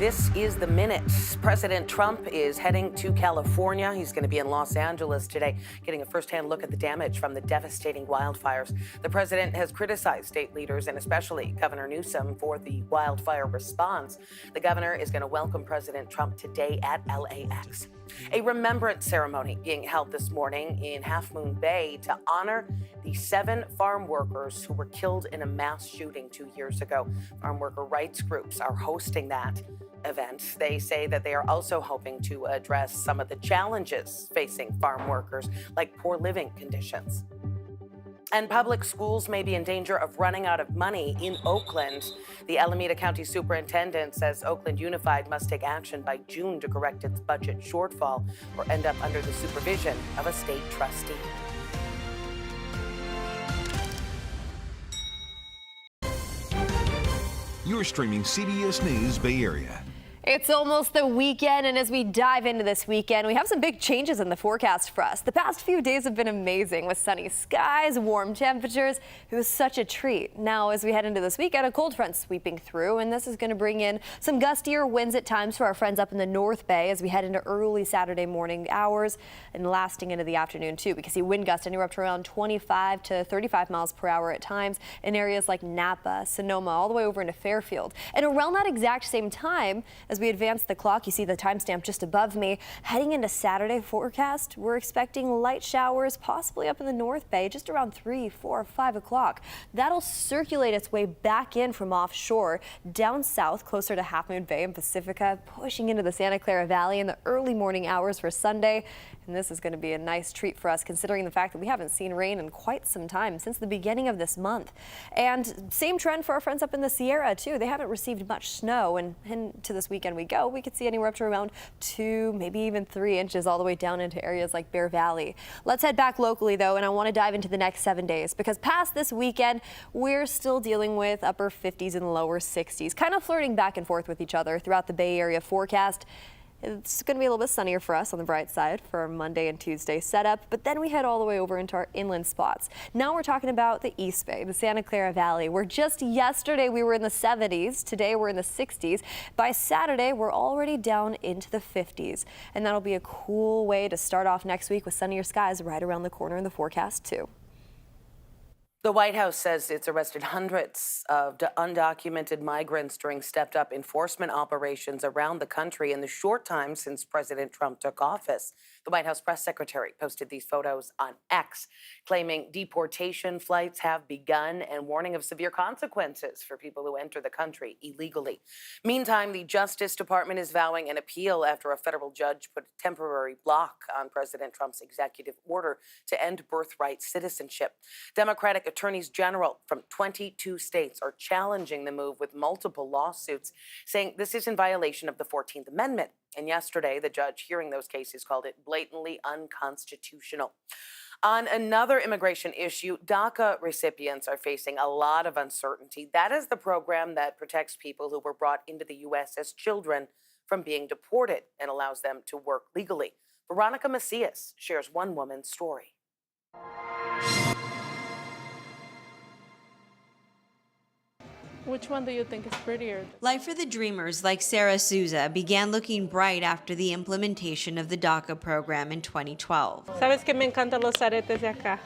This is the minute. President Trump is heading to California. He's going to be in Los Angeles today, getting a firsthand look at the damage from the devastating wildfires. The president has criticized state leaders and especially Governor Newsom for the wildfire response. The governor is going to welcome President Trump today at LAX. A remembrance ceremony being held this morning in Half Moon Bay to honor the 7 farm workers who were killed in a mass shooting 2 years ago. Farm worker rights groups are hosting that event. They say that they are also hoping to address some of the challenges facing farm workers, like poor living conditions. And public schools may be in danger of running out of money in Oakland. The Alameda County Superintendent says Oakland Unified must take action by June to correct its budget shortfall or end up under the supervision of a state trustee. You're streaming CBS News Bay Area. It's almost the weekend, and as we dive into this weekend, we have some big changes in the forecast for us. The past few days have been amazing with sunny skies, warm temperatures. It was such a treat. Now, as we head into this weekend, a cold front sweeping through, and this is going to bring in some gustier winds at times for our friends up in the North Bay as we head into early Saturday morning hours and lasting into the afternoon, too. We can see wind gusts anywhere up to around 25 to 35 miles per hour at times in areas like Napa, Sonoma, all the way over into Fairfield. And around that exact same time, as we advance the clock, you see the timestamp just above me. Heading into Saturday forecast, we're expecting light showers, possibly up in the North Bay, just around 3, 4, 5 o'clock. That'll circulate its way back in from offshore, down south, closer to Half Moon Bay and Pacifica, pushing into the Santa Clara Valley in the early morning hours for Sunday. And this is going to be a nice treat for us, considering the fact that we haven't seen rain in quite some time, since the beginning of this month. And same trend for our friends up in the Sierra, too. They haven't received much snow, and into this weekend we go. We could see anywhere up to around 2, maybe even 3 inches all the way down into areas like Bear Valley. Let's head back locally, though, and I want to dive into the next 7 days, because past this weekend, we're still dealing with upper 50s and lower 60s, kind of flirting back and forth with each other throughout the Bay Area forecast. It's going to be a little bit sunnier for us on the bright side for our Monday and Tuesday setup, but then we head all the way over into our inland spots. Now we're talking about the East Bay, the Santa Clara Valley, where just yesterday we were in the 70s. Today we're in the 60s. By Saturday, we're already down into the 50s, and that'll be a cool way to start off next week with sunnier skies right around the corner in the forecast, too. The White House says it's arrested hundreds of undocumented migrants during stepped-up enforcement operations around the country in the short time since President Trump took office. The White House press secretary posted these photos on X, claiming deportation flights have begun and warning of severe consequences for people who enter the country illegally. Meantime, the Justice Department is vowing an appeal after a federal judge put a temporary block on President Trump's executive order to end birthright citizenship. Democratic attorneys general from 22 states are challenging the move with multiple lawsuits, saying this is in violation of the 14th Amendment. And yesterday, the judge hearing those cases called it blatantly unconstitutional. On another immigration issue, DACA recipients are facing a lot of uncertainty. That is the program that protects people who were brought into the U.S. as children from being deported and allows them to work legally. Veronica Macias shares one woman's story. Which one do you think is prettier? Life for the dreamers like Sarah Souza began looking bright after the implementation of the DACA program in 2012. Sabes que me encantan los aretes de acá.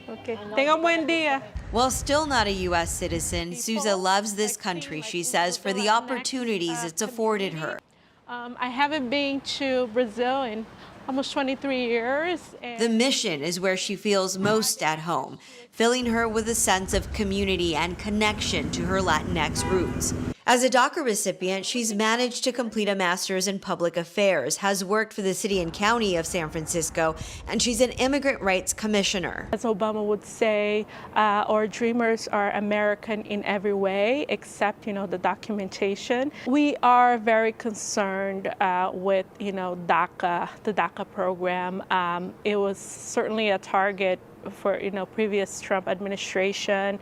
Okay. Tenga un buen día. While still not a U.S. citizen, Souza loves this country, she says, for the opportunities it's afforded her. I haven't been to Brazil in almost 23 years. The mission is where she feels most at home, filling her with a sense of community and connection to her Latinx roots. As a DACA recipient, she's managed to complete a master's in public affairs, has worked for the city and county of San Francisco, and she's an immigrant rights commissioner. As Obama would say, our dreamers are American in every way, except, the documentation. We are very concerned with, DACA, the DACA program. It was certainly a target for, previous Trump administration,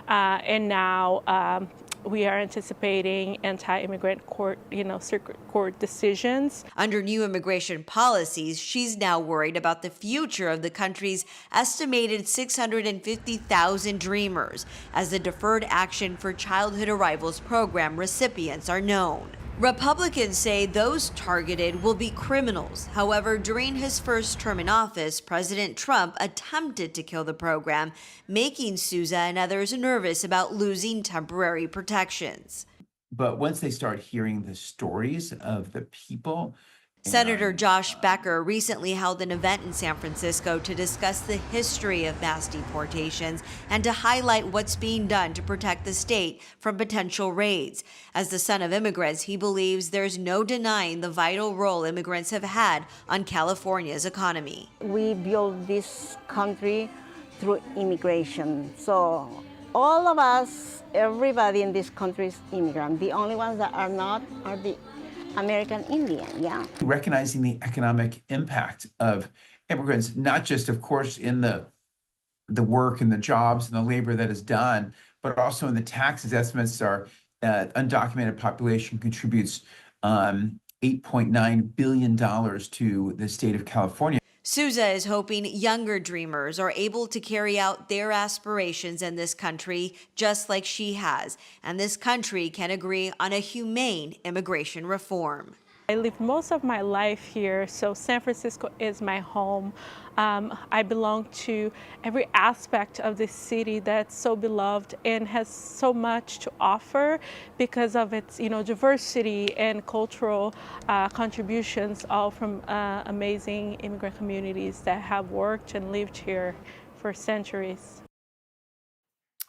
and now we are anticipating anti-immigrant court, circuit court decisions. Under new immigration policies, she's now worried about the future of the country's estimated 650,000 dreamers, as the Deferred Action for Childhood Arrivals program recipients are known. Republicans say those targeted will be criminals. However, during his first term in office, President Trump attempted to kill the program, making Souza and others nervous about losing temporary protections. But once they start hearing the stories of the people, Senator Josh Becker recently held an event in San Francisco to discuss the history of mass deportations and to highlight what's being done to protect the state from potential raids. As the son of immigrants, he believes there's no denying the vital role immigrants have had on California's economy. We built this country through immigration. So all of us, everybody in this country is immigrant. The only ones that are not are the American Indian, yeah. Recognizing the economic impact of immigrants, not just, of course, in the work and the jobs and the labor that is done, but also in the taxes. Estimates are undocumented population contributes $8.9 billion to the state of California. Souza is hoping younger dreamers are able to carry out their aspirations in this country just like she has, and this country can agree on a humane immigration reform. I lived most of my life here, so San Francisco is my home. I belong to every aspect of this city that's so beloved and has so much to offer because of its, diversity and cultural contributions, all from amazing immigrant communities that have worked and lived here for centuries.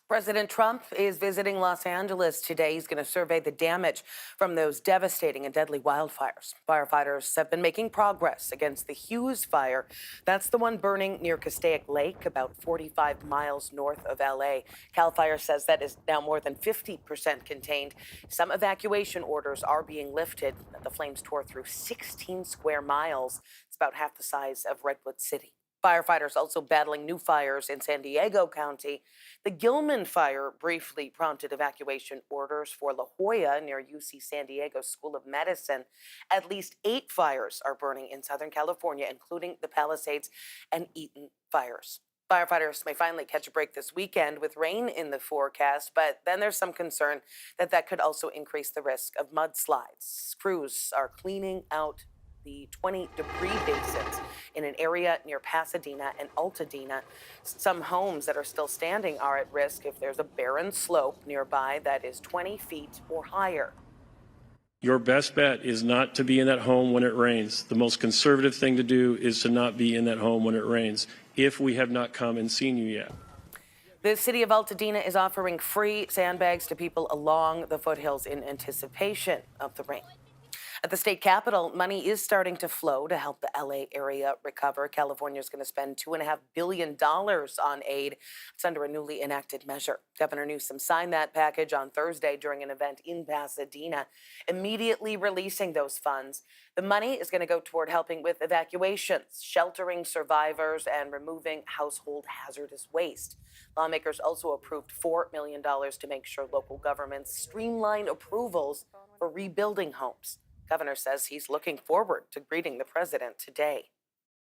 President Trump is visiting Los Angeles today. He's going to survey the damage from those devastating and deadly wildfires. Firefighters have been making progress against the Hughes fire. That's the one burning near Castaic Lake, about 45 miles north of L.A. CAL FIRE says that is now more than 50% contained. Some evacuation orders are being lifted. The flames tore through 16 square miles. It's about half the size of Redwood City. Firefighters also battling new fires in San Diego County. The Gilman fire briefly prompted evacuation orders for La Jolla near UC San Diego School of Medicine. At least 8 fires are burning in Southern California, including the Palisades and Eaton fires. Firefighters may finally catch a break this weekend with rain in the forecast, but then there's some concern that could also increase the risk of mudslides. Crews are cleaning out the 20 debris basins in an area near Pasadena and Altadena. Some homes that are still standing are at risk if there's a barren slope nearby that is 20 feet or higher. Your best bet is not to be in that home when it rains. The most conservative thing to do is to not be in that home when it rains, if we have not come and seen you yet. The city of Altadena is offering free sandbags to people along the foothills in anticipation of the rain. At the state capitol, money is starting to flow to help the LA area recover. California is going to spend $2.5 billion on aid. It's under a newly enacted measure. Governor Newsom signed that package on Thursday during an event in Pasadena, immediately releasing those funds. The money is going to go toward helping with evacuations, sheltering survivors, and removing household hazardous waste. Lawmakers also approved $4 million to make sure local governments streamline approvals for rebuilding homes. Governor says he's looking forward to greeting the president today.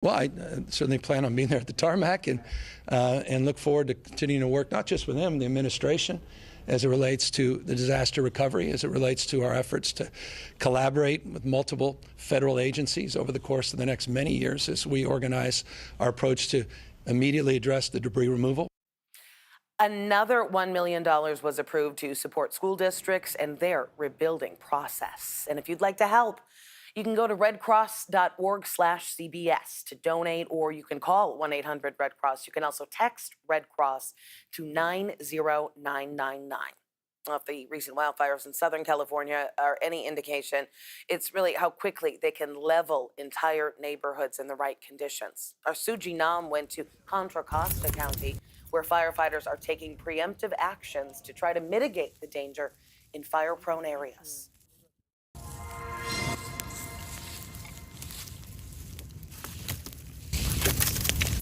Well, I certainly plan on being there at the tarmac and look forward to continuing to work not just with him, the administration, as it relates to the disaster recovery, as it relates to our efforts to collaborate with multiple federal agencies over the course of the next many years as we organize our approach to immediately address the debris removal. Another $1 million was approved to support school districts and their rebuilding process. And if you'd like to help, you can go to redcross.org/CBS to donate, or you can call 1-800-RED-CROSS. You can also text Red Cross to 90999. Well, if the recent wildfires in Southern California are any indication, it's really how quickly they can level entire neighborhoods in the right conditions. Our Suji Nam went to Contra Costa County, where firefighters are taking preemptive actions to try to mitigate the danger in fire-prone areas.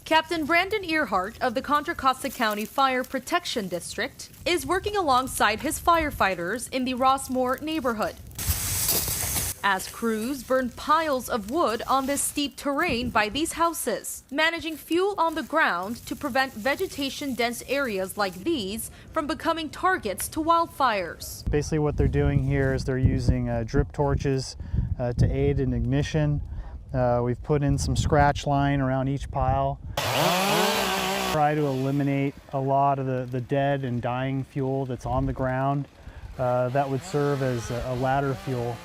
Captain Brandon Earhart of the Contra Costa County Fire Protection District is working alongside his firefighters in the Rossmore neighborhood. as crews burn piles of wood on this steep terrain by these houses, managing fuel on the ground to prevent vegetation-dense areas like these from becoming targets to wildfires. Basically what they're doing here is they're using drip torches to aid in ignition. We've put in some scratch line around each pile. Try to eliminate a lot of the dead and dying fuel that's on the ground. That would serve as a ladder fuel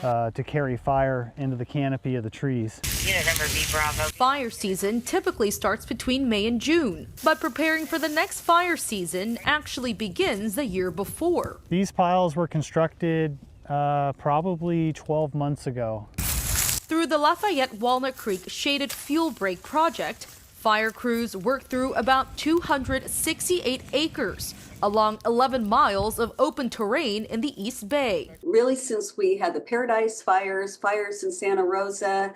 to carry fire into the canopy of the trees. Unit number B Bravo. Fire season typically starts between May and June, but preparing for the next fire season actually begins the year before. These piles were constructed probably 12 months ago. Through the Lafayette Walnut Creek Shaded Fuel Break project, fire crews worked through about 268 acres along 11 miles of open terrain in the East Bay. Really, since we had the Paradise fires in Santa Rosa,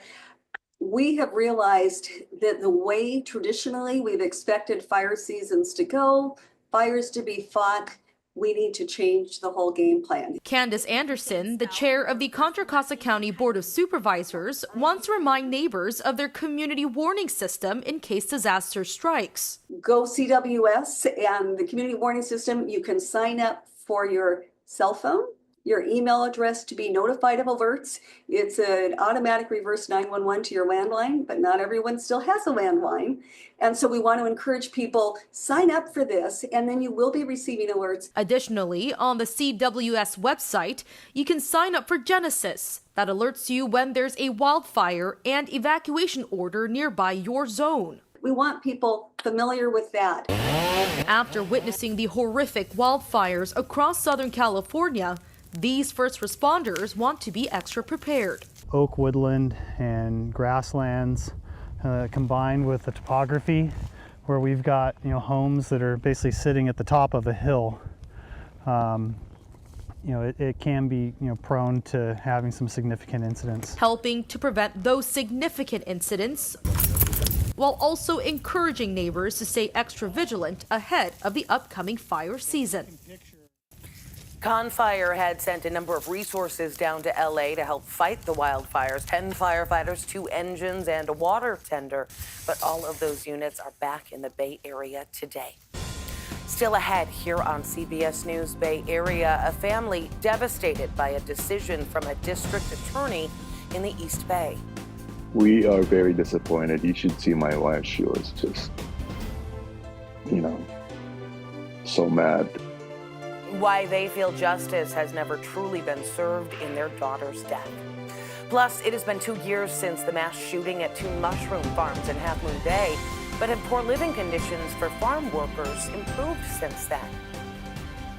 we have realized that the way traditionally we've expected fire seasons to go, fires to be fought, we need to change the whole game plan. Candace Anderson, the chair of the Contra Costa County Board of Supervisors, wants to remind neighbors of their community warning system in case disaster strikes. Go CWS and the community warning system. You can sign up for your cell phone, your email address to be notified of alerts. It's an automatic reverse 911 to your landline, but not everyone still has a landline. And so we want to encourage people, sign up for this, and then you will be receiving alerts. Additionally, on the CWS website, you can sign up for Genesis. That alerts you when there's a wildfire and evacuation order nearby your zone. We want people familiar with that. After witnessing the horrific wildfires across Southern California, these first responders want to be extra prepared. Oak woodland and grasslands combined with the topography where we've got homes that are basically sitting at the top of a hill. It can be prone to having some significant incidents. Helping to prevent those significant incidents while also encouraging neighbors to stay extra vigilant ahead of the upcoming fire season. Confire had sent a number of resources down to LA to help fight the wildfires. 10 firefighters, 2 engines, and a water tender. But all of those units are back in the Bay Area today. Still ahead here on CBS News Bay Area, a family devastated by a decision from a district attorney in the East Bay. We are very disappointed. You should see my wife. She was just, so mad. Why they feel justice has never truly been served in their daughter's death. Plus, it has been 2 years since the mass shooting at 2 mushroom farms in Half Moon Bay, but have poor living conditions for farm workers improved since then?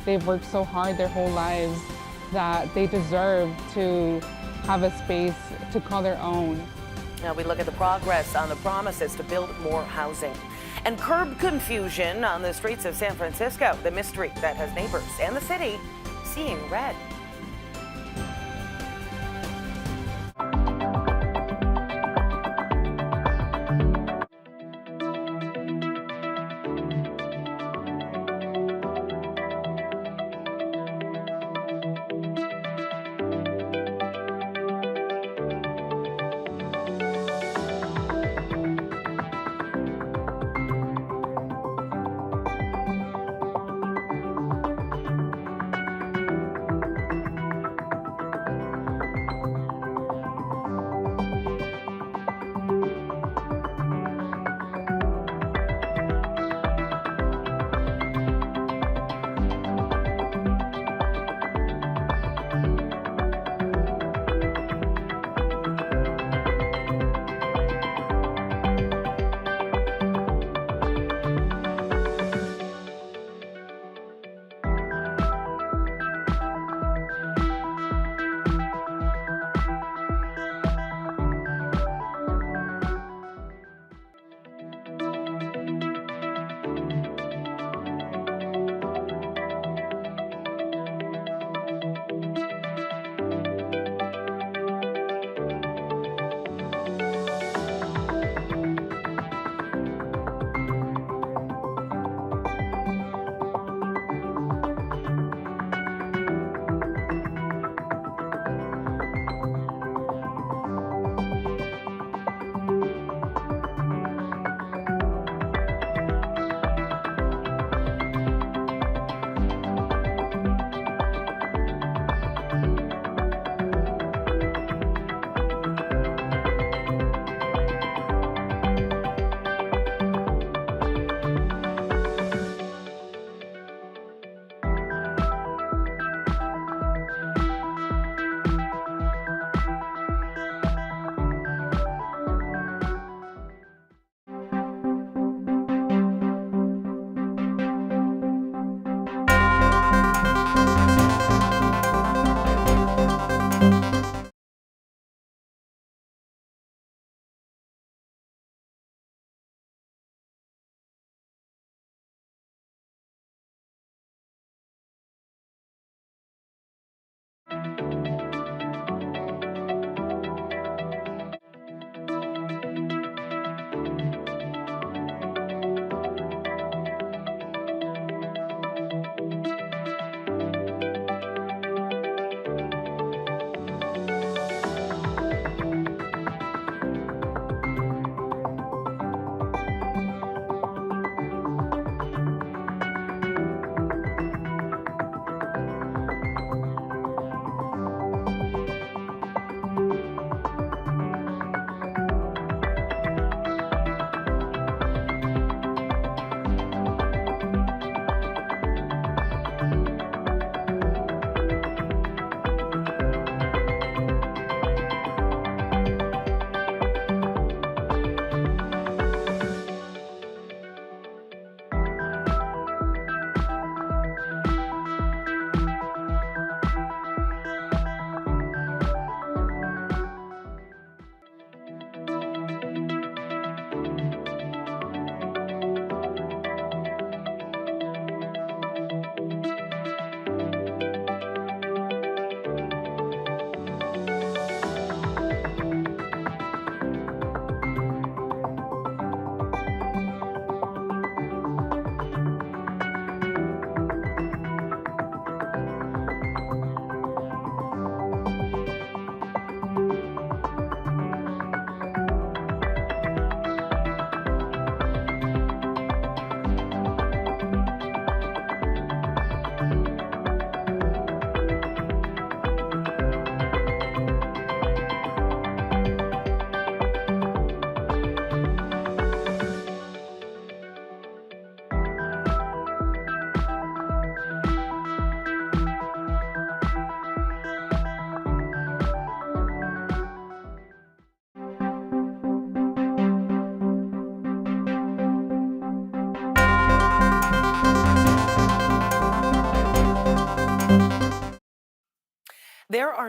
They've worked so hard their whole lives that they deserve to have a space to call their own. Now we look at the progress on the promises to build more housing. And curb confusion on the streets of San Francisco, the mystery that has neighbors and the city seeing red.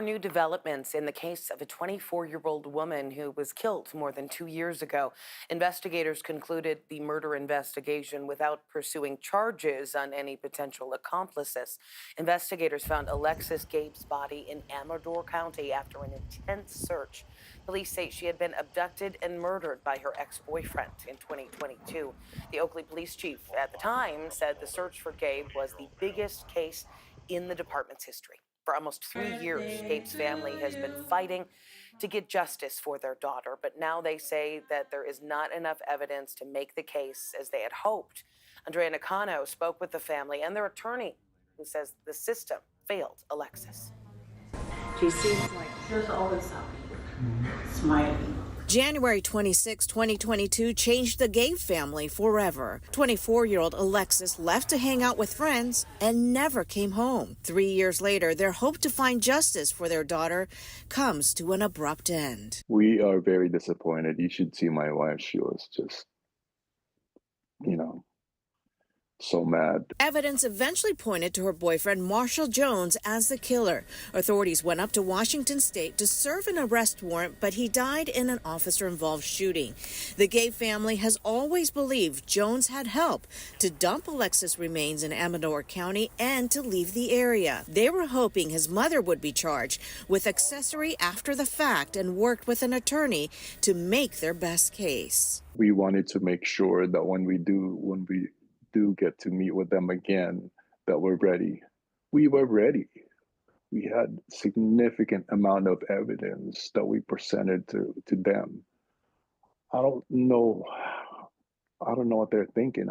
are new developments in the case of a 24-year-old woman who was killed more than 2 years ago. Investigators concluded the murder investigation without pursuing charges on any potential accomplices. Investigators found Alexis Gabe's body in Amador County after an intense search. Police say she had been abducted and murdered by her ex-boyfriend in 2022. The Oakley police chief at the time said the search for Gabe was the biggest case in the department's history. For almost 3 years, Gabe's family has been fighting to get justice for their daughter, but now they say that there is not enough evidence to make the case as they had hoped. Andrea Nakano spoke with the family and their attorney, who says the system failed Alexis. She seems like she's always happy, smiling. January 26, 2022 changed the Gabe family forever. 24-year-old Alexis left to hang out with friends and never came home. 3 years later, their hope to find justice for their daughter comes to an abrupt end. We are very disappointed. You should see my wife. She was just, so mad. Evidence eventually pointed to her boyfriend, Marshall Jones, as the killer. Authorities went up to Washington State to serve an arrest warrant, but he died in an officer-involved shooting. The Gabe family has always believed Jones had help to dump Alexis' remains in Amador County and to leave the area. They were hoping his mother would be charged with accessory after the fact and worked with an attorney to make their best case. We wanted to make sure that when we do get to meet with them again, that we're ready. We were ready. We had significant amount of evidence that we presented to them. I don't know what they're thinking.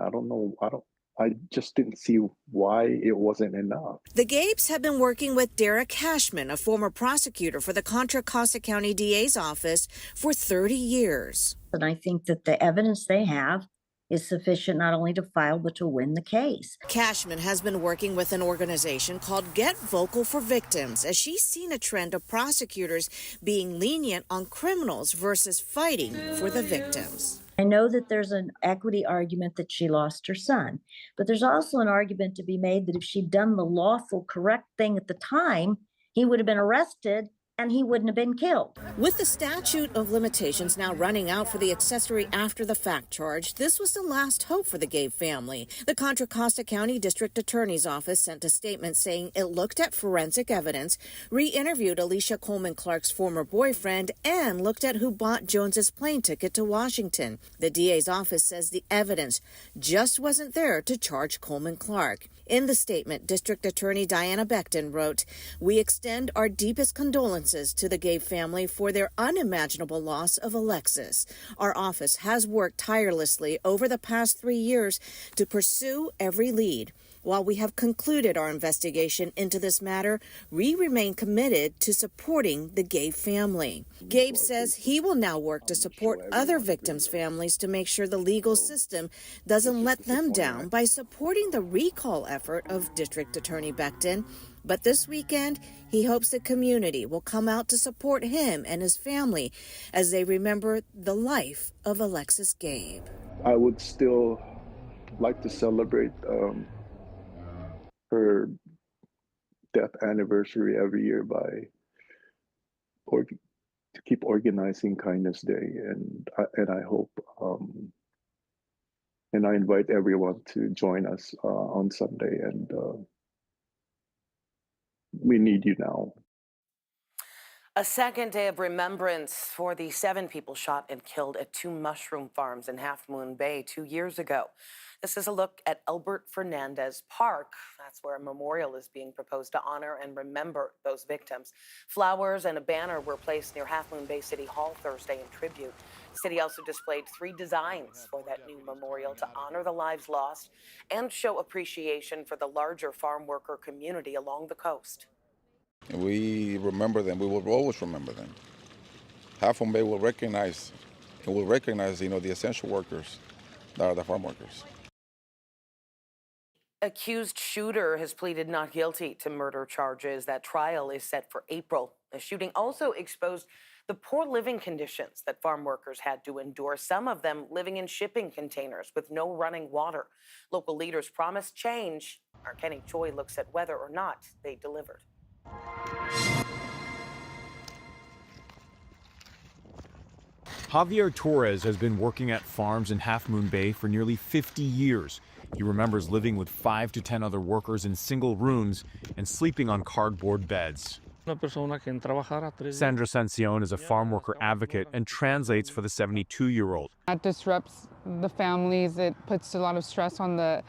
I just didn't see why it wasn't enough. The Gabes have been working with Derek Cashman, a former prosecutor for the Contra Costa County DA's office, for 30 years. And I think that the evidence they have is sufficient not only to file, but to win the case. Cashman has been working with an organization called Get Vocal for Victims, as she's seen a trend of prosecutors being lenient on criminals versus fighting for the victims. I know that there's an equity argument that she lost her son, but there's also an argument to be made that if she'd done the lawful, correct thing at the time, he would have been arrested and he wouldn't have been killed. With the statute of limitations now running out for the accessory after the fact charge, this was the last hope for the Gabe family. The Contra Costa County District Attorney's Office sent a statement saying it looked at forensic evidence, re-interviewed Alicia Coleman Clark's former boyfriend, and looked at who bought Jones's plane ticket to Washington. The DA's office says the evidence just wasn't there to charge Coleman Clark. In the statement, District Attorney Diana Becton wrote, "We extend our deepest condolences to the Gabe family for their unimaginable loss of Alexis. Our office has worked tirelessly over the past 3 years to pursue every lead. While we have concluded our investigation into this matter, we remain committed to supporting the Gabe family." Gabe says he will now work to support other victims' families to make sure the legal system doesn't let them down by supporting the recall effort of District Attorney Becton. But this weekend, he hopes the community will come out to support him and his family as they remember the life of Alexis Gabe. I would still like to celebrate her death anniversary every year to keep organizing Kindness Day, and I hope and I invite everyone to join us on Sunday, and we need you now. A second day of remembrance for the 7 people shot and killed at 2 mushroom farms in Half Moon Bay 2 years ago. This is a look at Albert Fernandez Park. That's where a memorial is being proposed to honor and remember those victims. Flowers and a banner were placed near Half Moon Bay City Hall Thursday in tribute. The city also displayed 3 designs for that new memorial to honor the lives lost and show appreciation for the larger farm worker community along the coast. We remember them. We will always remember them. Half Moon Bay will recognize, the essential workers that are the farm workers. Accused shooter has pleaded not guilty to murder charges. That trial is set for April. The shooting also exposed the poor living conditions that farm workers had to endure, some of them living in shipping containers with no running water. Local leaders promised change. Our Kenny Choi looks at whether or not they delivered. Javier Torres has been working at farms in Half Moon Bay for nearly 50 years. He remembers living with 5 to 10 other workers in single rooms and sleeping on cardboard beds. Sandra Sancion is a farm worker advocate and translates for the 72-year-old. That disrupts the families. It puts a lot of stress on the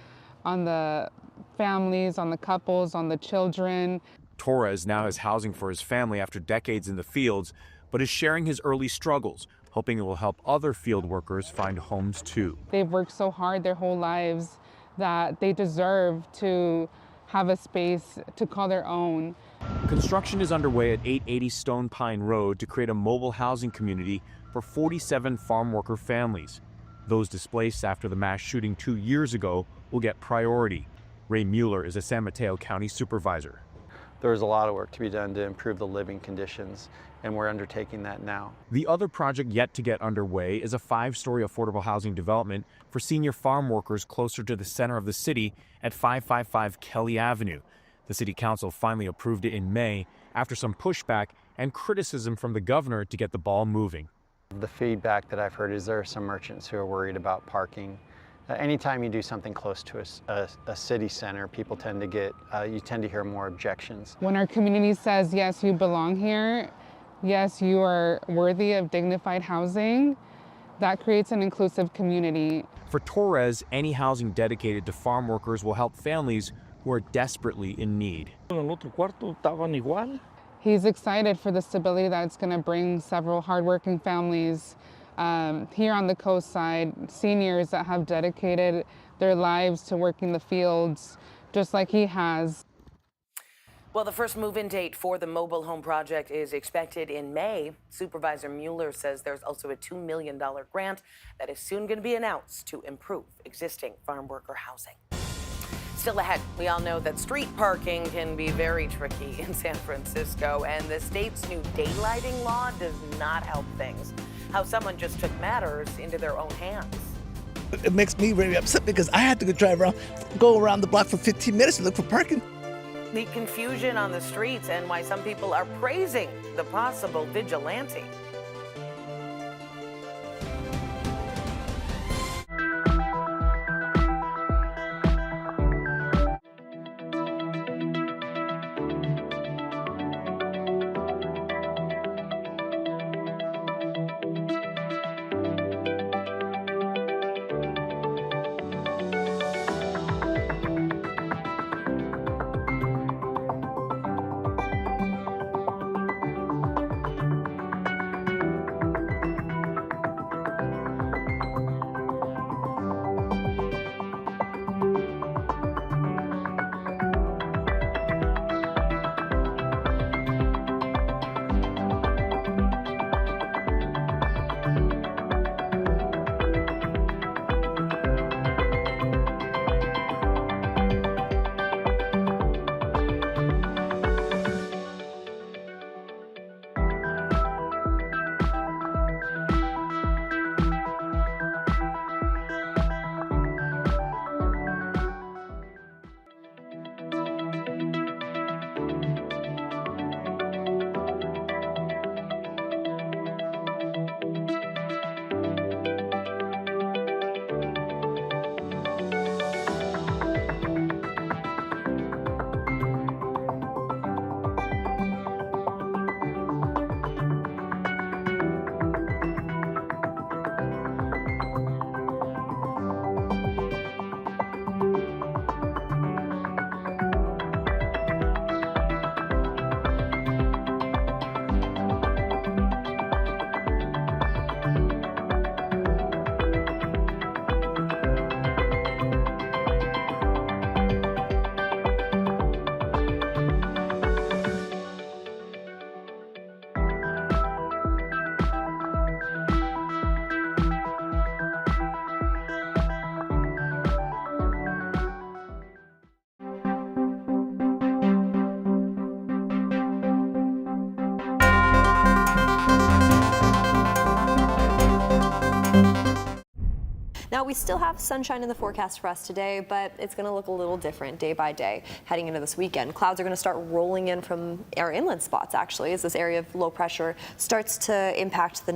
families, on the couples, on the children. Torres now has housing for his family after decades in the fields, but is sharing his early struggles, hoping it will help other field workers find homes too. They've worked so hard their whole lives that they deserve to have a space to call their own. Construction is underway at 880 Stone Pine Road to create a mobile housing community for 47 farm worker families. Those displaced after the mass shooting 2 years ago will get priority. Ray Mueller is a San Mateo County supervisor. There's a lot of work to be done to improve the living conditions, and we're undertaking that now. The other project yet to get underway is a 5-story affordable housing development for senior farm workers closer to the center of the city at 555 Kelly Avenue. The city council finally approved it in May after some pushback and criticism from the governor to get the ball moving. The feedback that I've heard is there are some merchants who are worried about parking. Anytime you do something close to a city center, people tend to hear more objections. When our community says, yes, you belong here, yes, you are worthy of dignified housing, that creates an inclusive community. For Torres, any housing dedicated to farm workers will help families who are desperately in need. He's excited for the stability that it's going to bring several hardworking families here on the coast side, seniors that have dedicated their lives to working the fields just like he has. Well, the first move-in date for the mobile home project is expected in May. Supervisor Mueller says there's also a $2 million grant that is soon going to be announced to improve existing farm worker housing. Still ahead, we all know that street parking can be very tricky in San Francisco, and the state's new daylighting law does not help things. How someone just took matters into their own hands. It makes me very upset because I had to go around the block for 15 minutes to look for parking. The confusion on the streets and why some people are praising the possible vigilante. Now, we still have sunshine in the forecast for us today, but it's going to look a little different day by day heading into this weekend. Clouds are going to start rolling in from our inland spots, actually, as this area of low pressure starts to impact the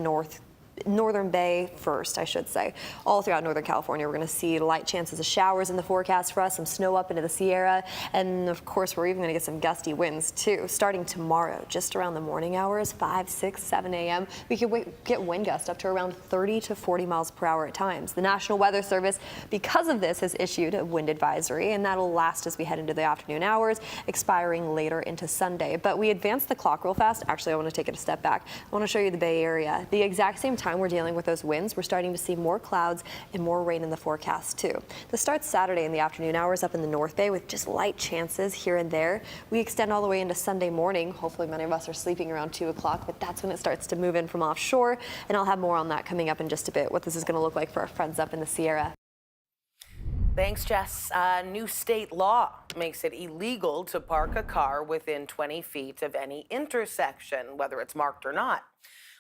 Northern Bay first, I should say. All throughout Northern California, we're going to see light chances of showers in the forecast for us, some snow up into the Sierra, and of course, we're even going to get some gusty winds too. Starting tomorrow, just around the morning hours, 5, 6, 7 a.m., we could get wind gusts up to around 30 to 40 miles per hour at times. The National Weather Service, because of this, has issued a wind advisory, and that'll last as we head into the afternoon hours, expiring later into Sunday. But we advanced the clock real fast. Actually, I want to take it a step back. I want to show you the Bay Area. The exact same time we're dealing with those winds, we're starting to see more clouds and more rain in the forecast too. This starts Saturday in the afternoon hours up in the North Bay with just light chances here and there. We extend all the way into Sunday morning. Hopefully many of us are sleeping around 2 o'clock, but that's when it starts to move in from offshore. And I'll have more on that coming up in just a bit, what this is going to look like for our friends up in the Sierra. Thanks, Jess. New state law makes it illegal to park a car within 20 feet of any intersection, whether it's marked or not.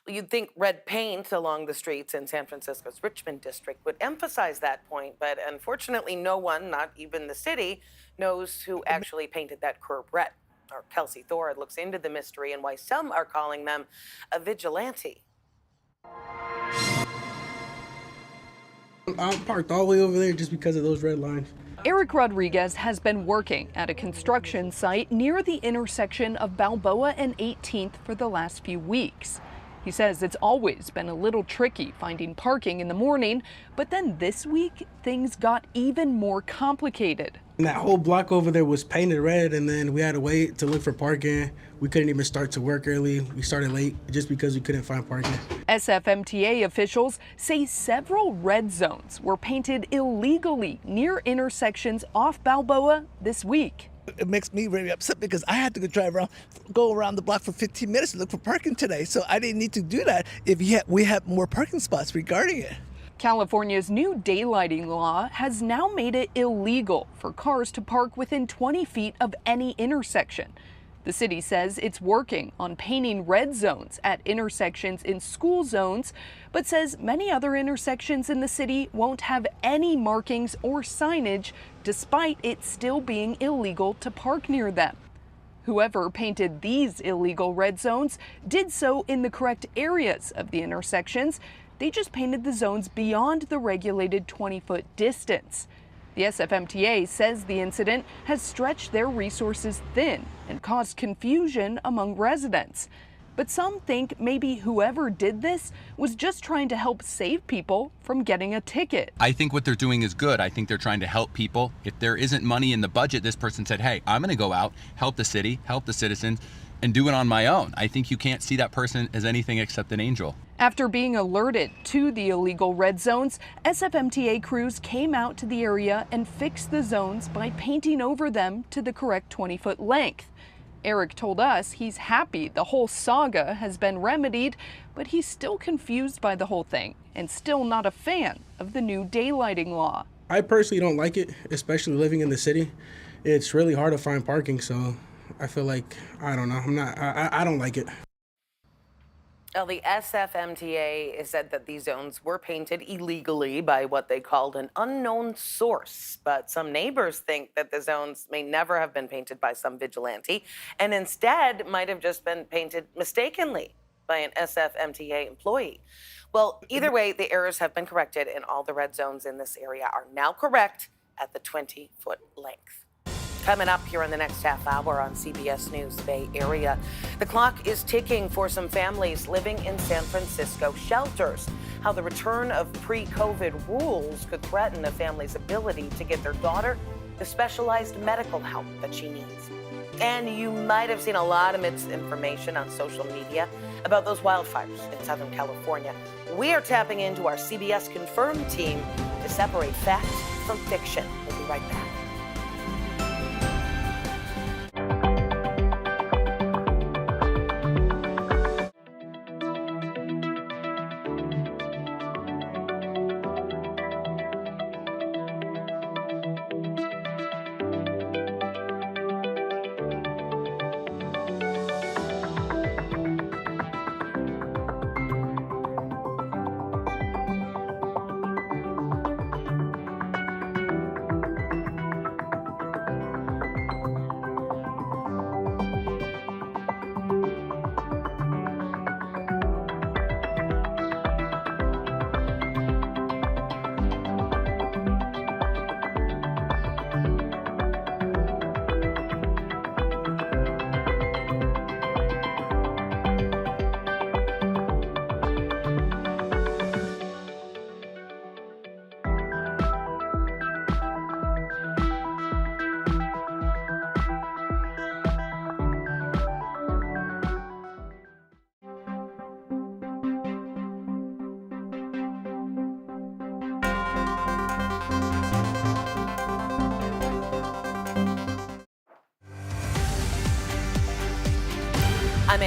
Well, you'd think red paint along the streets in San Francisco's Richmond district would emphasize that point, but unfortunately no one, not even the city, knows who actually painted that curb red. Our Kelsey Thor looks into the mystery and why some are calling them a vigilante. I'm parked all the way over there just because of those red lines. Eric Rodriguez has been working at a construction site near the intersection of Balboa and 18th for the last few weeks. He says it's always been a little tricky finding parking in the morning, but then this week, things got even more complicated. And that whole block over there was painted red, and then we had to wait to look for parking. We couldn't even start to work early. We started late just because we couldn't find parking. SFMTA officials say several red zones were painted illegally near intersections off Balboa this week. It makes me very upset because I had to go around the block for 15 minutes to look for parking today. So I didn't need to do that if we had more parking spots regarding it. California's new daylighting law has now made it illegal for cars to park within 20 feet of any intersection. The city says it's working on painting red zones at intersections in school zones, but says many other intersections in the city won't have any markings or signage, despite it still being illegal to park near them. Whoever painted these illegal red zones did so in the correct areas of the intersections. They just painted the zones beyond the regulated 20-foot distance. The SFMTA says the incident has stretched their resources thin and caused confusion among residents. But some think maybe whoever did this was just trying to help save people from getting a ticket. I think what they're doing is good. I think they're trying to help people. If there isn't money in the budget, this person said, hey, I'm going to go out, help the city, help the citizens, and do it on my own. I think you can't see that person as anything except an angel. After being alerted to the illegal red zones, SFMTA crews came out to the area and fixed the zones by painting over them to the correct 20-foot length. Eric told us he's happy the whole saga has been remedied, but he's still confused by the whole thing and still not a fan of the new daylighting law. I personally don't like it, especially living in the city. It's really hard to find parking, so I feel like, I don't know, I don't like it. Well, the SFMTA said that these zones were painted illegally by what they called an unknown source. But some neighbors think that the zones may never have been painted by some vigilante and instead might have just been painted mistakenly by an SFMTA employee. Well, either way, the errors have been corrected and all the red zones in this area are now correct at the 20-foot length. Coming up here in the next half hour on CBS News Bay Area, the clock is ticking for some families living in San Francisco shelters. How the return of pre-COVID rules could threaten a family's ability to get their daughter the specialized medical help that she needs. And you might have seen a lot of misinformation on social media about those wildfires in Southern California. We are tapping into our CBS Confirmed team to separate fact from fiction. We'll be right back.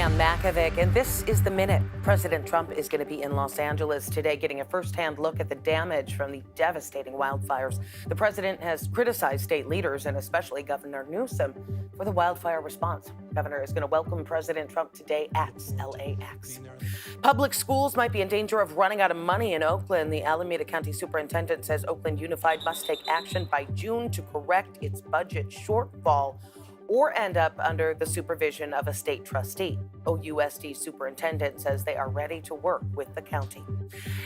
Ann Makovic, and this is The Minute. President Trump is going to be in Los Angeles today getting a first-hand look at the damage from the devastating wildfires. The president has criticized state leaders, and especially Governor Newsom, for the wildfire response. The governor is going to welcome President Trump today at LAX. Public schools might be in danger of running out of money in Oakland. The Alameda County Superintendent says Oakland Unified must take action by June to correct its budget shortfall or end up under the supervision of a state trustee. OUSD superintendent says they are ready to work with the county.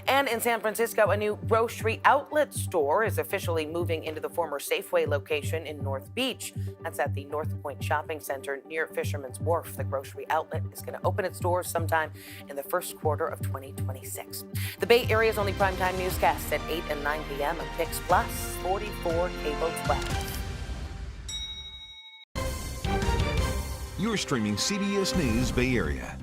And in San Francisco, a new grocery outlet store is officially moving into the former Safeway location in North Beach. That's at the North Point Shopping Center near Fisherman's Wharf. The grocery outlet is going to open its doors sometime in the first quarter of 2026. The Bay Area's only primetime newscasts at 8 and 9 p.m. on Pix Plus, 44 Cable 12. You're streaming CBS News Bay Area.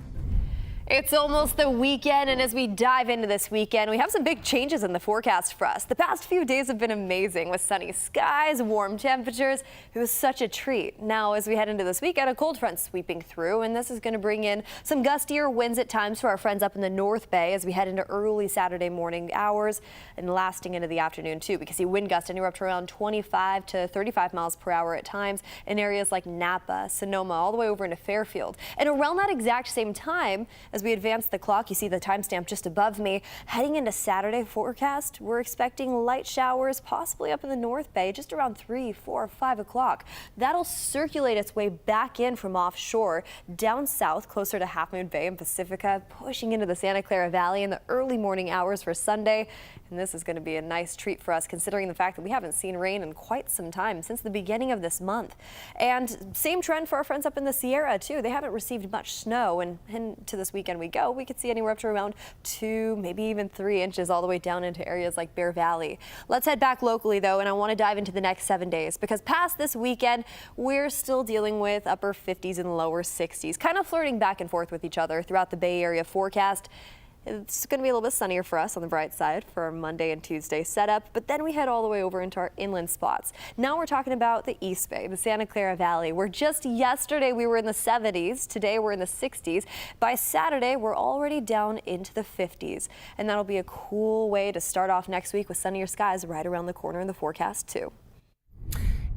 It's almost the weekend, and as we dive into this weekend, we have some big changes in the forecast for us. The past few days have been amazing with sunny skies, warm temperatures. It was such a treat. Now, as we head into this weekend, a cold front sweeping through, and this is going to bring in some gustier winds at times for our friends up in the North Bay as we head into early Saturday morning hours and lasting into the afternoon, too. We can see wind gusts anywhere up to around 25 to 35 miles per hour at times in areas like Napa, Sonoma, all the way over into Fairfield. And around that exact same time, as we advance the clock, you see the timestamp just above me. Heading into Saturday forecast, we're expecting light showers, possibly up in the North Bay, just around 3, 4, 5 o'clock. That'll circulate its way back in from offshore, down south, closer to Half Moon Bay and Pacifica, pushing into the Santa Clara Valley in the early morning hours for Sunday. And this is going to be a nice treat for us, considering the fact that we haven't seen rain in quite some time, since the beginning of this month. And same trend for our friends up in the Sierra, too. They haven't received much snow, and into this weekend we go. We could see anywhere up to around 2, maybe even 3 inches all the way down into areas like Bear Valley. Let's head back locally, though, and I want to dive into the next 7 days, because past this weekend, we're still dealing with upper 50s and lower 60s, kind of flirting back and forth with each other throughout the Bay Area forecast. It's going to be a little bit sunnier for us on the bright side for our Monday and Tuesday setup, but then we head all the way over into our inland spots. Now we're talking about the East Bay, the Santa Clara Valley, where just yesterday we were in the 70s. Today we're in the 60s. By Saturday, we're already down into the 50s, and that'll be a cool way to start off next week with sunnier skies right around the corner in the forecast, too.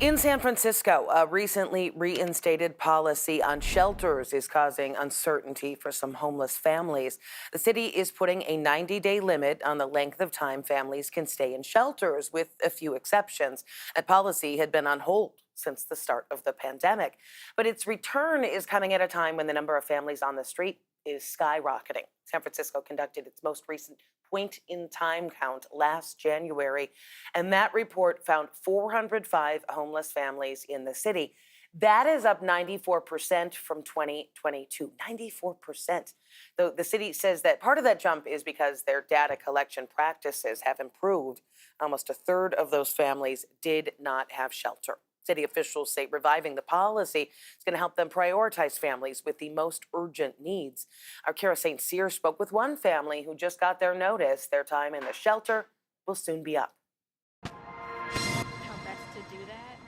In San Francisco, a recently reinstated policy on shelters is causing uncertainty for some homeless families. The city is putting a 90-day limit on the length of time families can stay in shelters, with a few exceptions. That policy had been on hold since the start of the pandemic, but its return is coming at a time when the number of families on the street is skyrocketing. San Francisco conducted its most recent point-in-time count last January, and that report found 405 homeless families in the city. That is up 94% from 2022, 94%. Though the city says that part of that jump is because their data collection practices have improved. Almost a third of those families did not have shelter. City officials say reviving the policy is going to help them prioritize families with the most urgent needs. Our Kara St. Cyr spoke with one family who just got their notice. Their time in the shelter will soon be up. How best to do that?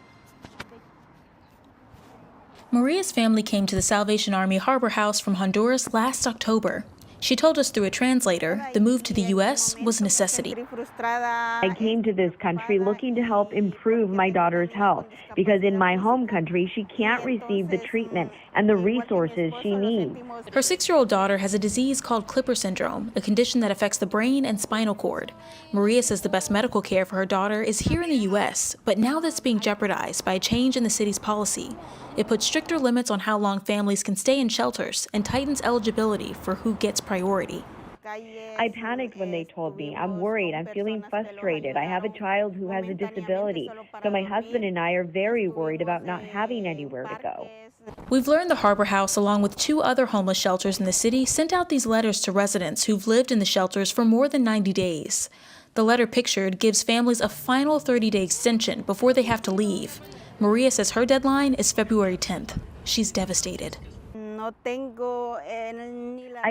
Maria's family came to the Salvation Army Harbor House from Honduras last October. She told us through a translator the move to the U.S. was a necessity. I came to this country looking to help improve my daughter's health, because in my home country, she can't receive the treatment and the resources she needs. Her 6-year-old daughter has a disease called Clipper syndrome, a condition that affects the brain and spinal cord. Maria says the best medical care for her daughter is here in the U.S., but now that's being jeopardized by a change in the city's policy. It puts stricter limits on how long families can stay in shelters and tightens eligibility for who gets priority. I panicked when they told me. I'm worried. I'm feeling frustrated. I have a child who has a disability, so my husband and I are very worried about not having anywhere to go. We've learned the Harbor House, along with 2 other homeless shelters in the city, sent out these letters to residents who've lived in the shelters for more than 90 days. The letter pictured gives families a final 30-day extension before they have to leave. Maria says her deadline is February 10th. She's devastated. I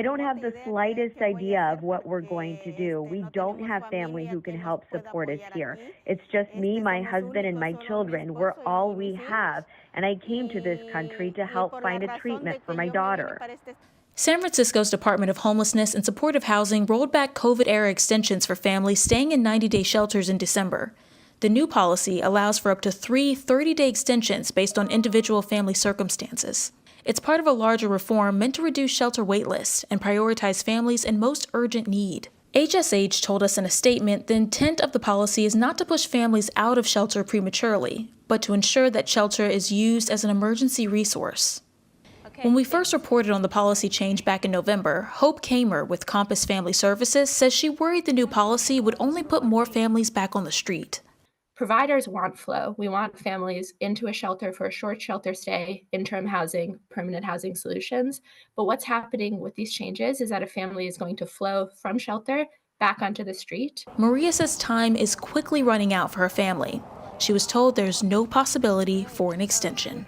don't have the slightest idea of what we're going to do. We don't have family who can help support us here. It's just me, my husband, and my children. We're all we have, and I came to this country to help find a treatment for my daughter. San Francisco's Department of Homelessness and Supportive Housing rolled back COVID-era extensions for families staying in 90-day shelters in December. The new policy allows for up to 3 30-day extensions based on individual family circumstances. It's part of a larger reform meant to reduce shelter waitlists and prioritize families in most urgent need. HSH told us in a statement the intent of the policy is not to push families out of shelter prematurely, but to ensure that shelter is used as an emergency resource. When we first reported on the policy change back in November, Hope Kamer with Compass Family Services says she worried the new policy would only put more families back on the street. Providers want flow. We want families into a shelter for a short shelter stay, interim housing, permanent housing solutions. But what's happening with these changes is that a family is going to flow from shelter back onto the street. Maria says time is quickly running out for her family. She was told there's no possibility for an extension.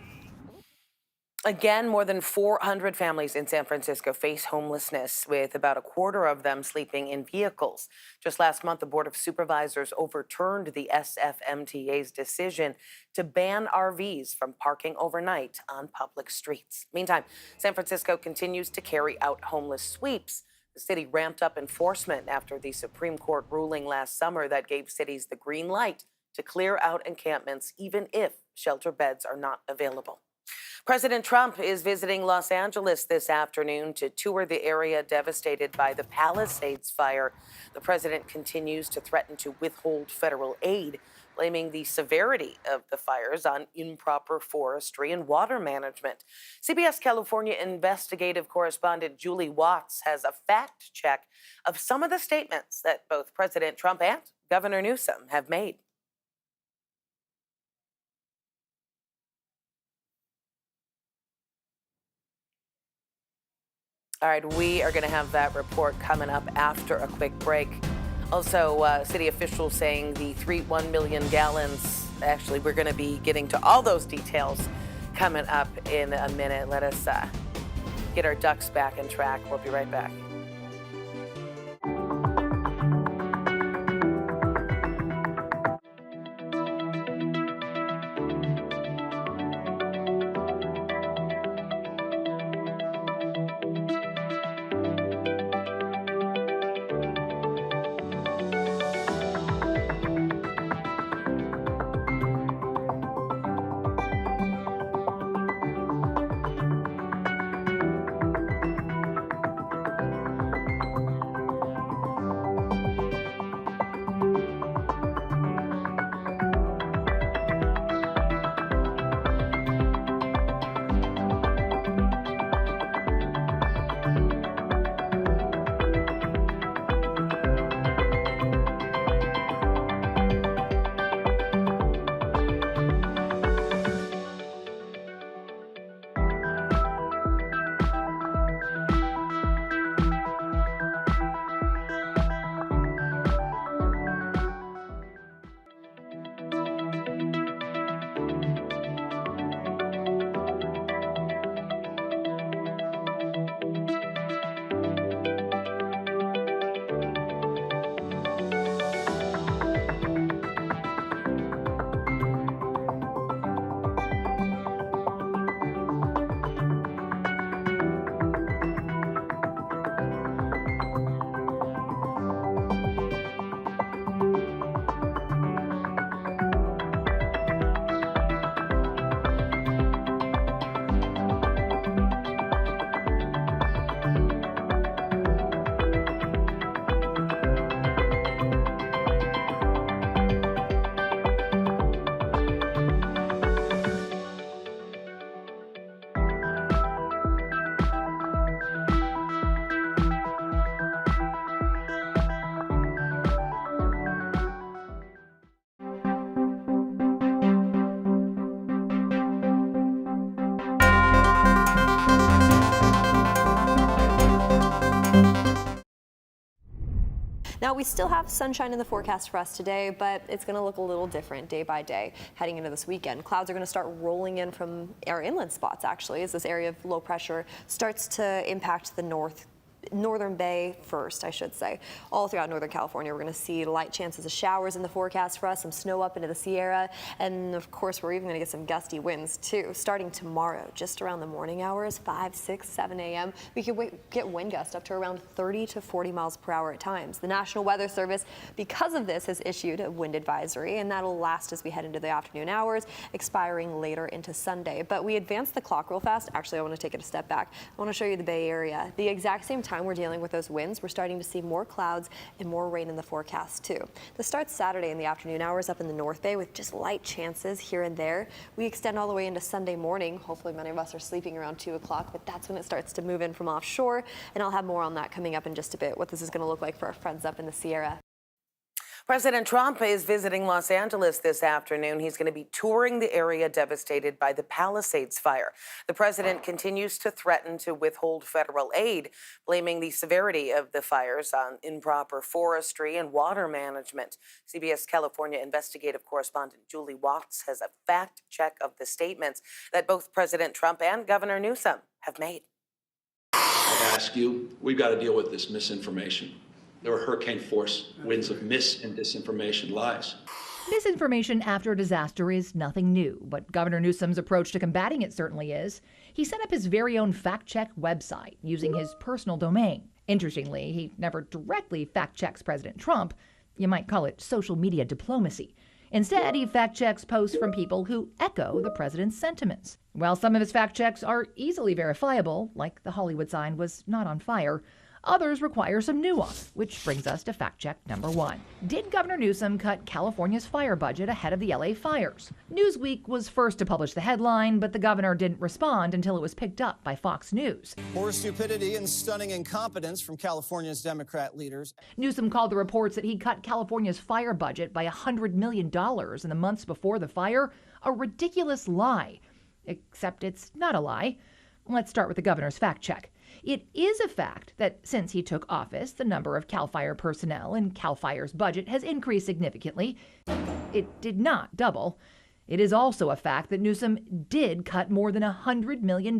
Again, more than 400 families in San Francisco face homelessness, with about a quarter of them sleeping in vehicles. Just last month, the Board of Supervisors overturned the SFMTA's decision to ban RVs from parking overnight on public streets. Meantime, San Francisco continues to carry out homeless sweeps. The city ramped up enforcement after the Supreme Court ruling last summer that gave cities the green light to clear out encampments, even if shelter beds are not available. President Trump is visiting Los Angeles this afternoon to tour the area devastated by the Palisades fire. The president continues to threaten to withhold federal aid, blaming the severity of the fires on improper forestry and water management. CBS California investigative correspondent Julie Watts has a fact check of some of the statements that both President Trump and Governor Newsom have made. All right, we are going to have that report coming up after a quick break. Also, city officials saying the 1 million gallons. Actually, we're going to be getting to all those details coming up in a minute. Let us get our ducks back in track. We'll be right back. Now, we still have sunshine in the forecast for us today, but it's going to look a little different day by day heading into this weekend. Clouds are going to start rolling in from our inland spots, actually, as this area of low pressure starts to impact the northern bay first, I should say. All throughout Northern California, we're going to see light chances of showers in the forecast for us, some snow up into the Sierra, and of course, we're even going to get some gusty winds too. Starting tomorrow, just around the morning hours, 5, 6, 7 a.m., we could get wind gusts up to around 30 to 40 miles per hour at times. The National Weather Service, because of this, has issued a wind advisory, and that'll last as we head into the afternoon hours, expiring later into Sunday. But we advance the clock real fast. Actually, I want to take it a step back. I want to show you the Bay Area. The exact same time we're dealing with those winds, we're starting to see more clouds and more rain in the forecast too. This starts Saturday in the afternoon hours up in the North Bay with just light chances here and there. We extend all the way into Sunday morning. Hopefully many of us are sleeping around 2 o'clock, but that's when it starts to move in from offshore, and I'll have more on that coming up in just a bit, what this is going to look like for our friends up in the Sierra. President Trump is visiting Los Angeles this afternoon. He's going to be touring the area devastated by the Palisades fire. The president continues to threaten to withhold federal aid, blaming the severity of the fires on improper forestry and water management. CBS California investigative correspondent Julie Watts has a fact check of the statements that both President Trump and Governor Newsom have made. I ask you, we've got to deal with this misinformation. There were hurricane force winds of mis and disinformation, lies. Misinformation after a disaster is nothing new, but Governor Newsom's approach to combating it certainly is. He set up his very own fact-check website using his personal domain. Interestingly, he never directly fact-checks President Trump. You might call it social media diplomacy. Instead, he fact-checks posts from people who echo the president's sentiments. While some of his fact-checks are easily verifiable, like the Hollywood sign was not on fire, others require some nuance, which brings us to fact check number 1. Did Governor Newsom cut California's fire budget ahead of the LA fires? Newsweek was first to publish the headline, but the governor didn't respond until it was picked up by Fox News. More stupidity and stunning incompetence from California's Democrat leaders. Newsom called the reports that he cut California's fire budget by $100 million in the months before the fire a ridiculous lie. Except it's not a lie. Let's start with the governor's fact check. It is a fact that since he took office, the number of CAL FIRE personnel and CAL FIRE's budget has increased significantly. It did not double. It is also a fact that Newsom did cut more than $100 million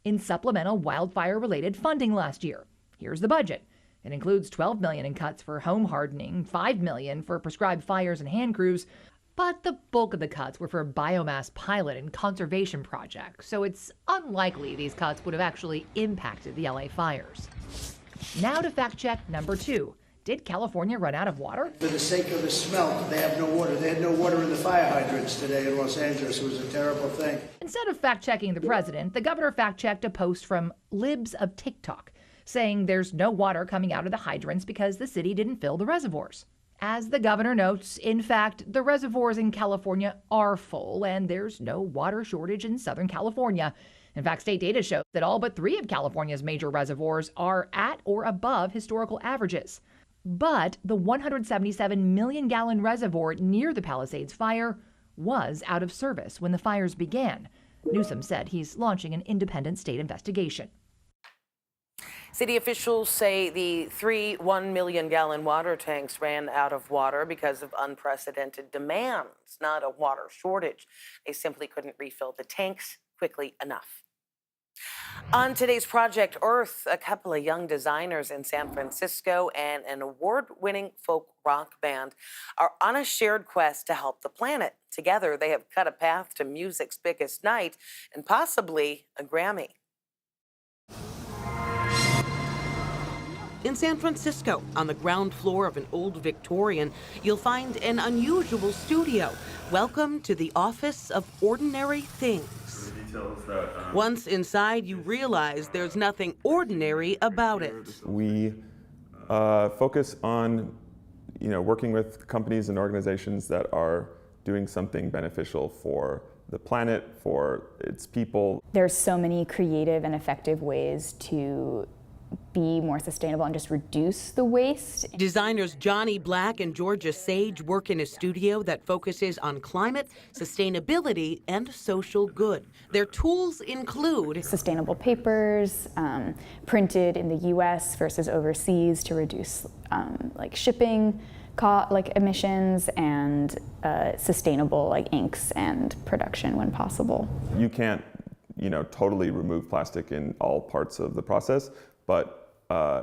in supplemental wildfire-related funding last year. Here's the budget. It includes $12 million in cuts for home hardening, $5 million for prescribed fires and hand crews, but the bulk of the cuts were for biomass pilot and conservation projects, so it's unlikely these cuts would have actually impacted the LA fires. Now to fact check number 2. Did California run out of water? For the sake of the smell, they have no water. They had no water in the fire hydrants today in Los Angeles. It was a terrible thing. Instead of fact checking the president, the governor fact checked a post from Libs of TikTok saying there's no water coming out of the hydrants because the city didn't fill the reservoirs. As the governor notes, in fact, the reservoirs in California are full and there's no water shortage in Southern California. In fact, state data shows that all but 3 of California's major reservoirs are at or above historical averages. But the 177 million gallon reservoir near the Palisades fire was out of service when the fires began. Newsom said he's launching an independent state investigation. City officials say the 3 1-million-gallon water tanks ran out of water because of unprecedented demands, not a water shortage. They simply couldn't refill the tanks quickly enough. On today's Project Earth, a couple of young designers in San Francisco and an award-winning folk rock band are on a shared quest to help the planet. Together, they have cut a path to music's biggest night and possibly a Grammy. In San Francisco, on the ground floor of an old Victorian, you'll find an unusual studio. Welcome to the Office of Ordinary Things. Once inside, you realize there's nothing ordinary about it. We focus on, working with companies and organizations that are doing something beneficial for the planet, for its people. There's so many creative and effective ways to be more sustainable and just reduce the waste. Designers Johnny Black and Georgia Sage work in a studio that focuses on climate, sustainability, and social good. Their tools include sustainable papers, printed in the U.S. versus overseas to reduce like shipping emissions, and sustainable like inks and production when possible. You can't, totally remove plastic in all parts of the process, but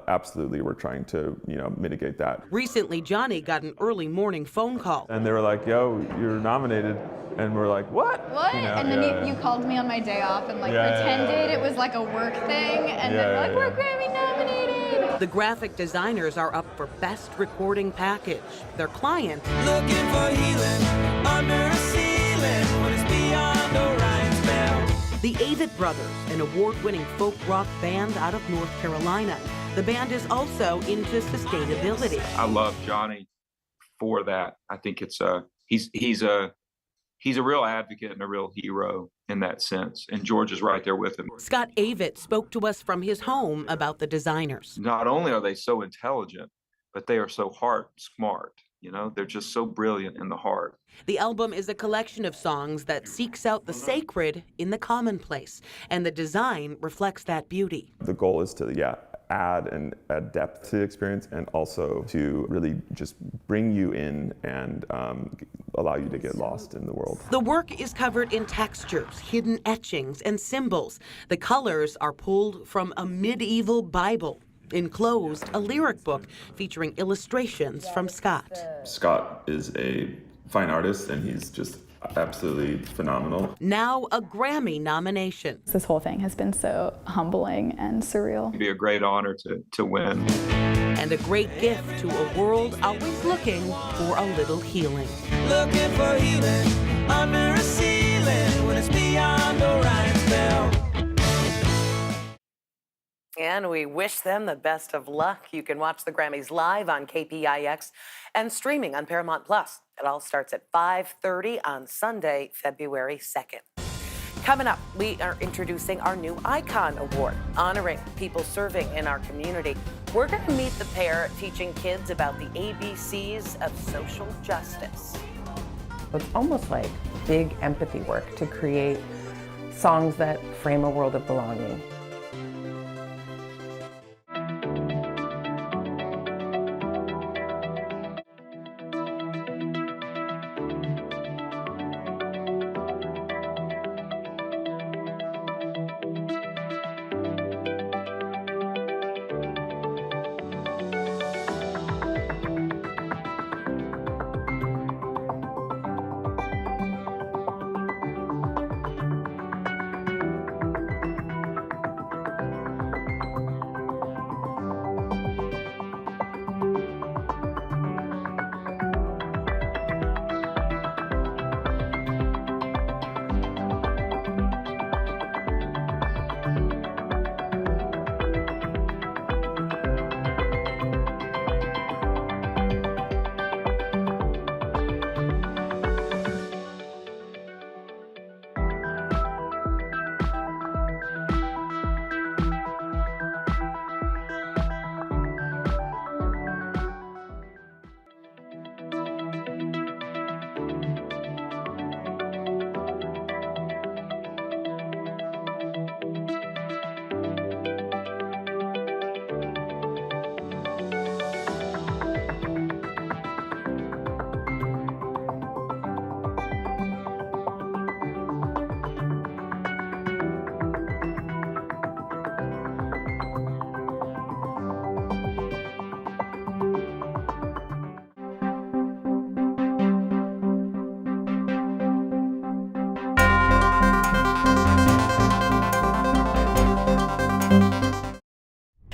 absolutely we're trying to, mitigate that. Recently, Johnny got an early morning phone call. And they were like, yo, you're nominated. And we're like, what? What? And then you called me on my day off and pretended it was like a work thing, and then we're like, we're Grammy nominated. The graphic designers are up for Best Recording Package. Their client, looking for healing under a ceiling when it's beyond Orion's belt. the Avett Brothers, an award-winning folk rock band out of North Carolina. The band is also into sustainability. I love Johnny for that. I think it's he's a real advocate and a real hero in that sense. And George is right there with him. Scott Avett spoke to us from his home about the designers. Not only are they so intelligent, but they are so heart smart. They're just so brilliant in the heart. The album is a collection of songs that seeks out the sacred in the commonplace, and the design reflects that beauty. The goal is to, add depth to the experience, and also to really just bring you in and allow you to get lost in the world. The work is covered in textures, hidden etchings, and symbols. The colors are pulled from a medieval Bible. Enclosed, a lyric book featuring illustrations from Scott. Scott is a fine artist, and he's just absolutely phenomenal. Now a Grammy nomination. This whole thing has been so humbling and surreal. It'd be a great honor to win. And a great gift to a world always looking for a little healing. Looking for healing under a ceiling when it's beyond Orion's belt. And we wish them the best of luck. You can watch the Grammys live on KPIX and streaming on Paramount Plus. It all starts at 5:30 on Sunday, February 2nd. Coming up, we are introducing our new Icon Award, honoring people serving in our community. We're going to meet the pair teaching kids about the ABCs of social justice. It's almost like big empathy work to create songs that frame a world of belonging.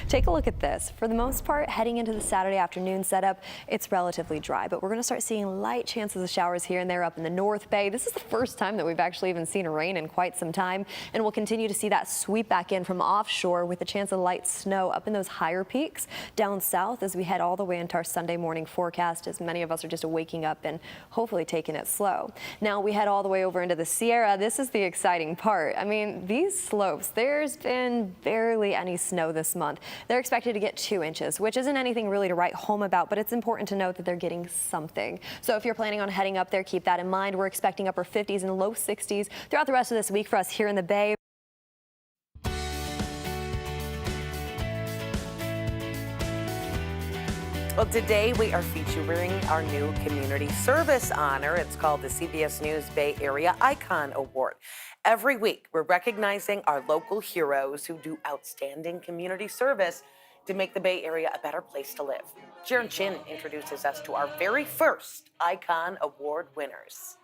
Take a look at this. For the most part, heading into the Saturday afternoon setup, it's relatively dry, but we're going to start seeing light chances of showers here and there up in the North Bay. This is the first time that we've actually even seen rain in quite some time, and we'll continue to see that sweep back in from offshore with a chance of light snow up in those higher peaks down south as we head all the way into our Sunday morning forecast, as many of us are just waking up and hopefully taking it slow. Now we head all the way over into the Sierra. This is the exciting part. I mean, these slopes, there's been barely any snow this month. They're expected to get 2 inches, which isn't anything really to write home about, but it's important to note that they're getting something. So if you're planning on heading up there, keep that in mind. We're expecting upper 50s and low 60s throughout the rest of this week for us here in the Bay. Well, today we are featuring our new community service honor. It's called the CBS News Bay Area Icon Award. Every week, we're recognizing our local heroes who do outstanding community service to make the Bay Area a better place to live. Sharon Chin introduces us to our very first Icon Award winners.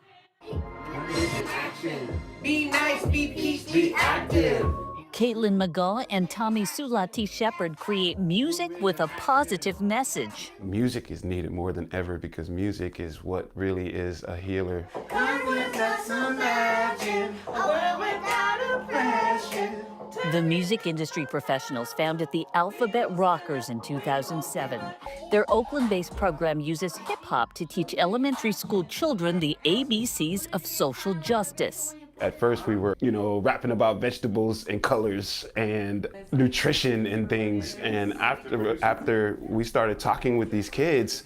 Be nice, be peace, be active. Caitlin McGaw and Tommy Sulati Shepherd create music with a positive message. Music is needed more than ever because music is what really is a healer. Come with us, imagine a world without oppression. The music industry professionals founded the Alphabet Rockers in 2007. Their Oakland-based program uses hip-hop to teach elementary school children the ABCs of social justice. At first we were, rapping about vegetables and colors and nutrition and things. And after we started talking with these kids,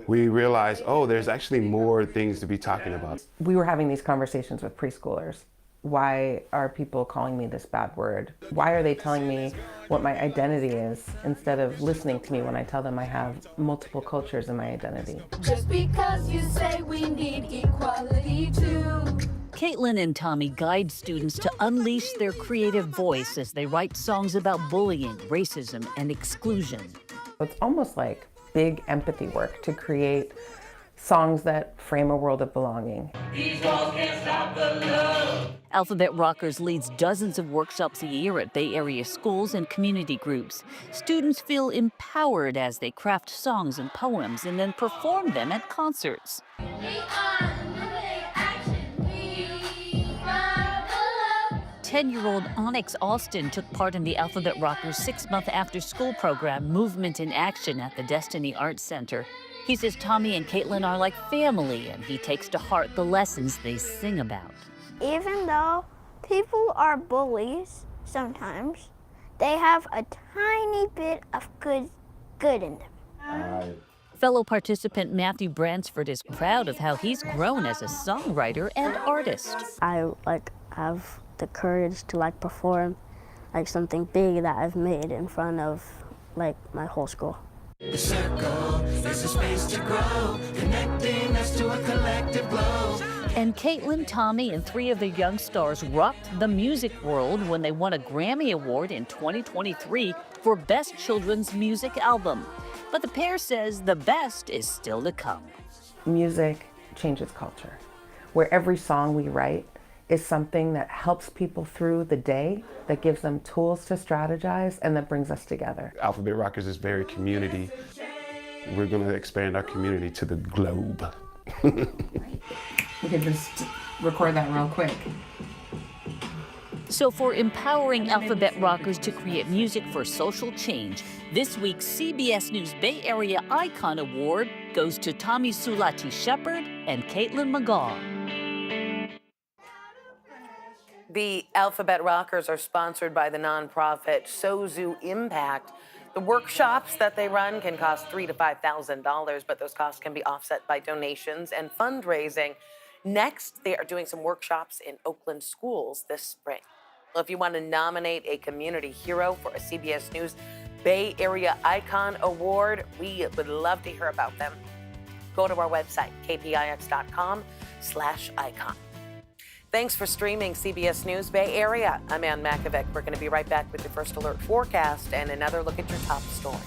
we realized, oh, there's actually more things to be talking about. We were having these conversations with preschoolers. Why are people calling me this bad word? Why are they telling me what my identity is instead of listening to me when I tell them I have multiple cultures in my identity? Just because you say we need equality too. Caitlin and Tommy guide students to unleash their creative voice as they write songs about bullying, racism, and exclusion. It's almost like big empathy work to create songs that frame a world of belonging. These walls can't stop the love. Alphabet Rockers leads dozens of workshops a year at Bay Area schools and community groups. Students feel empowered as they craft songs and poems and then perform them at concerts. 10-year-old Onyx Austin took part in the Alphabet Rockers' 6-month after-school program, Movement in Action, at the Destiny Arts Center. He says Tommy and Caitlin are like family, and he takes to heart the lessons they sing about. Even though people are bullies sometimes, they have a tiny bit of good in them. Fellow participant Matthew Bransford is proud of how he's grown as a songwriter and artist. I have the courage to perform something big that I've made in front of my whole school. The circle is a space to grow, connecting us to a collective glow. And Caitlin, Tommy, and 3 of the young stars rocked the music world when they won a Grammy Award in 2023 for Best Children's Music Album. But the pair says the best is still to come. Music changes culture, where every song we write is something that helps people through the day, that gives them tools to strategize, and that brings us together. Alphabet Rockers is very community. We're going to expand our community to the globe. We could just record that real quick. So for empowering Alphabet Rockers to create music for social change, this week's CBS News Bay Area Icon Award goes to Tommy Sulati Shepherd and Caitlin McGaw. The Alphabet Rockers are sponsored by the nonprofit Sozu Impact. The workshops that they run can cost $3,000 to $5,000, but those costs can be offset by donations and fundraising. Next, they are doing some workshops in Oakland schools this spring. Well, if you want to nominate a community hero for a CBS News Bay Area Icon Award, we would love to hear about them. Go to our website, kpix.com/icon. Thanks for streaming CBS News Bay Area. I'm Ann Makovic. We're going to be right back with your first alert forecast and another look at your top story.